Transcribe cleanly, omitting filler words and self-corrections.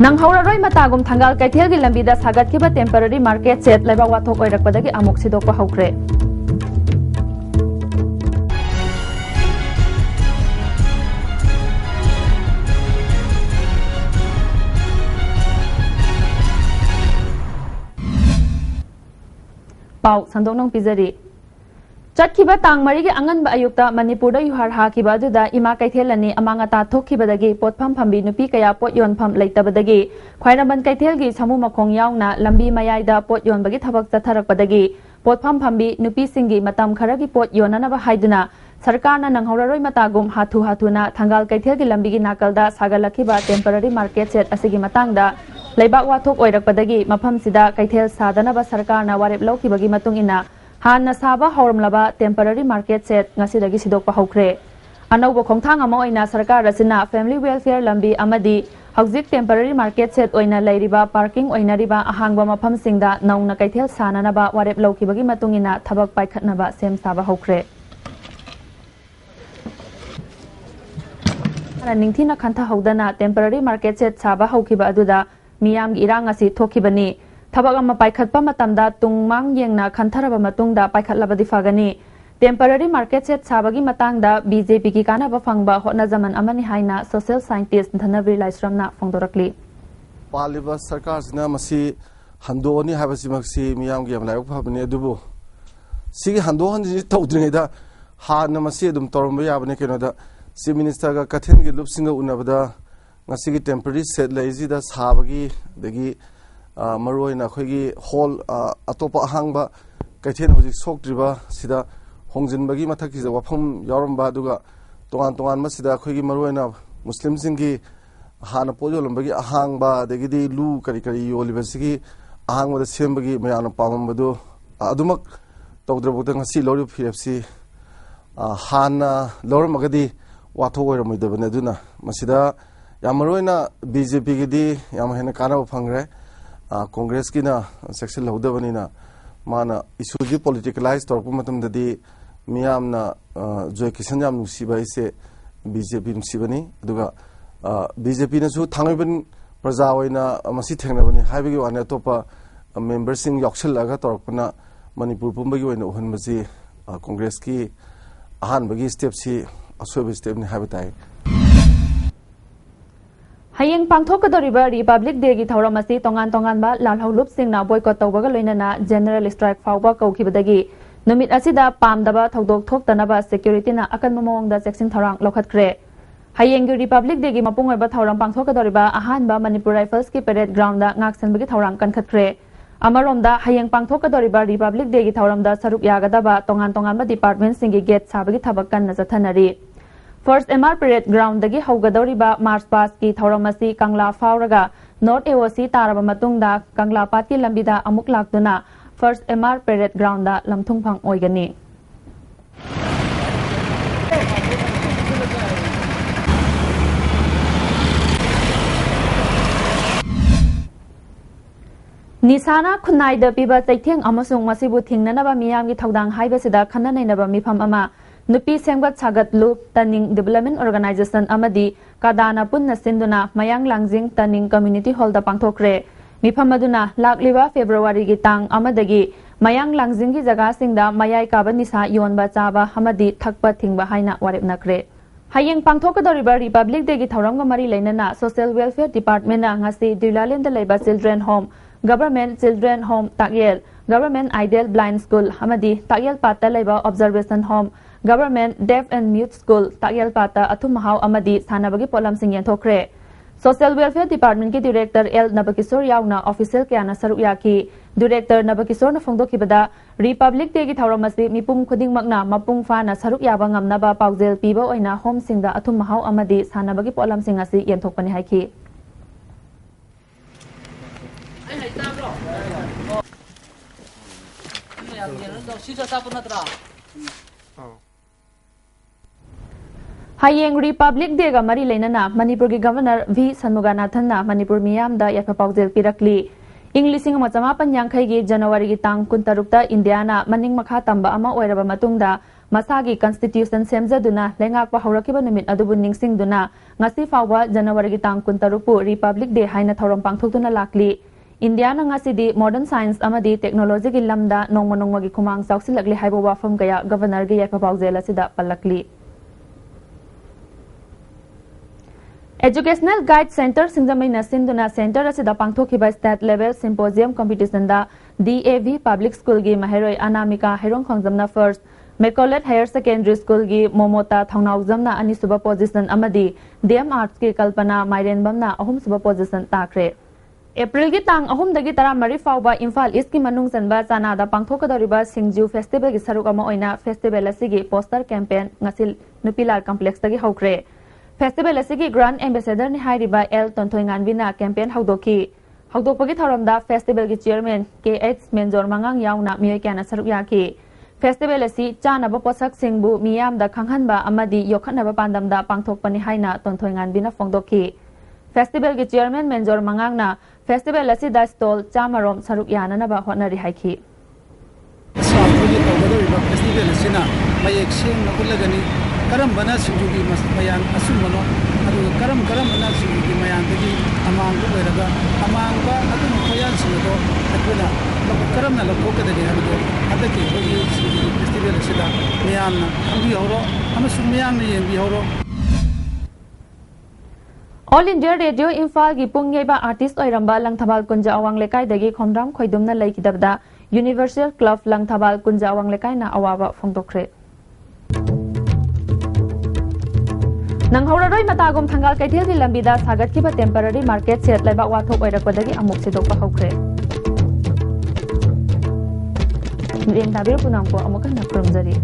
Nanghoraroi matagum thangal kaithel gi lambida sagatkiba temporary market set laiba wathok oirakpadagi amuk sidokpa hokre. Pau sandongnong pizari Chatkiba tang marigi angan ba ayukta Manipur da yuhar hakiba aduda ima kaithelani amangata thokkibadagi potpham phambi nupi kaya pot yonpham leitabadagi khwairaban kaithelgi samu makhong yauna lambi mayaida pot yonbagi thabak chatharakpadagi potpham phambi nupi singi matam kharagi pot yonanaba haiduna sarkarna nanghoraroi matagum hathuna thangal kaithelgi lambigi nakalda sagalakhiba temporary market set asigi matangda leibak wathok oirakpadagi mafam sida kaithel sadanaba sarkarna warep laukibagi matungina Hanna saba hauramlaba temporary market set ngasidagi sidokpa hokre anauba khongthang ama oina sarkar rasina family welfare lambi amadi hauzik temporary market set oina leiriba parking oina riba ahangba mafam singda nauna kaithel sananaba warep laukibagi matungina thabak paikhatnaba sem saba hokre ningthina khantha haudana temporary market set saba haukiba aduda miyam gi irang asi thokibani Thabak ama paikhatpa matamda tungmang yengna khantaraba matungda paikhatlabadi fagani temporary market set sabagi matangda BJP ki kanaba fangba hotna zaman amani haina social scientist Dhanavir Laisramna fongdorakli Paliba sarkar sina masi handoni habasi maksi miyam gi amlai phabani adubu sigi hando hanji tawdringa hana masi adum toromba yabane kenoda si minister ga kathen gi lupsinga unabada ngasigi temporary set lazy da sabagi dagi Maroina Khogi Hall Atopa Hangba Kaiten Hoji Soktriba Sida Hongjinbagi Mathaki Wafam Yaramba Duga Tongan Masida Khogi Maroina Muslim Singi Hana Pojolambagi Ahangba Degidi Lu Karikari Olivasiki Ahang with the Simbagi Mayana Pamambadu Adumak Togdrabutang Si Lori PFC Hana Lor Magadi Wato Midabana Masida Yamaroina BJP Gidi Yamahana Kana Pangre Congress kina section laudabanina mana issue politicalize torpu matam dadi miyamna joy kisan yam nusiba ise BJP nusibani aduga BJP na su thangaiban praja oina masi thengnabani haibagi wana topa member sing yoksel laga torpuna Manipur pumbagi oina uhanbaji Congress ki ahan bagi step si asobe step ni habitai Hayeng pangthokadoriba Republic Day gi thauramasi tongan ba lalhaulup singna boycott tawbaga loinana general strike fawba kaukibadagi numit asida pamdaba thodok thoktanaba security na akan momongda section tharang lokhatkre Hayeng gi Republic Day gi mapung oiba thauram pangthokadoriba ahanba Manipur Rifles ki parade ground da ngaksanbagi thauram kankhatre amaromda Hayeng pangthokadoriba Republic Day gi thauramda saruk yagadaba tongan ba department singi gate sabagi thabakan na zathanari First MR Parade Ground dagi haugadoriba March Pass ki thauramasi Kangla Fauraga North AOC taraba matungda Kangla Pat ki lambida amuk lakduna First MR Parade Ground da lamthungphang oigani Nisana Kunaida piba chaitheng amasung masibu thingnanaba miyamgi thaudang haibasida khananainaba mifam ama Nupi Sengbat Sagat Loop Taning Development Organization Amadi Kadana Punna Sinduna Mayang Langjing Taning Community Hall da Pangthokre Mifamaduna Lakliba February Gitang Amadagi Mayang Langjing gi jaga singda Mayai Kaba Nisa Yonba Chaba Hamadi Thakpa Thingba Haina Warep Nakre Hayeng Pangthokadoriba Republic Day gi thauramga mari leinana Social Welfare Department na ngasi Dulalin da leiba Children Home Government Children Home Takyel Government Ideal Blind School Hamadi Takyel Patta leiba Observation Home Government Deaf and Mute School Takyal Pata Athum Mahau Amadi Sanabagi Polam Sing Yanthokre Social Welfare Department ki Director L Nabakisor Yauna Official Kyana Saruyaki Director Nabakisor na Fongdokibada Republic Day ki thauramasi mipum khuding makna mapung fana saruk yaba ngamnaba paujel piba oina home singda Athum Mahau Amadi Sanabagi Polam Sing asi yanthokpani haiki Hayeng Republic Day ga mari leinana Manipur gi Governor V Sanmuganathan na Manipur miyam da yafa paujel pirakli Inglising macama panyankhai gi January gi tang 16 ta Indiana maning makha tamba ama oiraba matungda masagi constitution semjaduna lengak pa haurakibba numit adubu ningsingduna ngasi fawba January gi tang 16 Republic Day haina thorom pangthokduna lakli India na ngasi di modern science amadi technology gi lamda nongma gi khumang chawsilakli haibo wafam kaya governor gi yaipa pawjela sida palakli Educational Guide Center Singjamai Sinduna Center asida pangthokiba state level symposium competition da DAV Public School gi Maheroi Anamika Herong Khongjamna first Mecolet Higher Secondary School gi Momota Thongnaujamna ani suba position amadi DM Arts ki Kalpana Mairenbamna ahum suba position takre April gi tang ahum dagi tara mari fawba Imphal East ki manung sanba chana da pangthokadoriba Singju Festival gi saruk ama oina festival asigi poster campaign ngasil Nupilar Complex tagi hokre Festival asigi Grand Ambassador ni hairiba L Tonthoingan Vina campaign haudoki haudoki tharamda festival gi chairman KH Menjor Mangang yauna miyoi kana saruk yaki Festival asi chanaba posak singbu miyam da khanghanba amadi yokhanaba pandamda pangthokpani haina Tonthoingan Vina phongdoki Festival gi chairman Menjor Mangang na festival asi da stall chamarom saruk yananaba honari haiki Festival asina mayek sing na ulagani karam bana sinjugi mas mayan asumano adu karam bana sinjugi mayan dagi amang ko eraga amang ba adu mayan sinodo akuna karam na lokko kadani adu adaki hoyi festival sida mayan na ambi horo amasum mayan na yembi horo All India Radio Imphal gi pungyeba artist oiramba langthabal kunja awang lekai dagi khomram khoidumna leikidabda Universal Club langthabal kunja awang lekai na awaba phongdokre Nanghauraroi matagum thangal kaithil gi lambida sagat ki ba temporary market set laiba wathok oirakwadagi amuk sidokpa hokre Ring tabir punamko amukan na kurumjari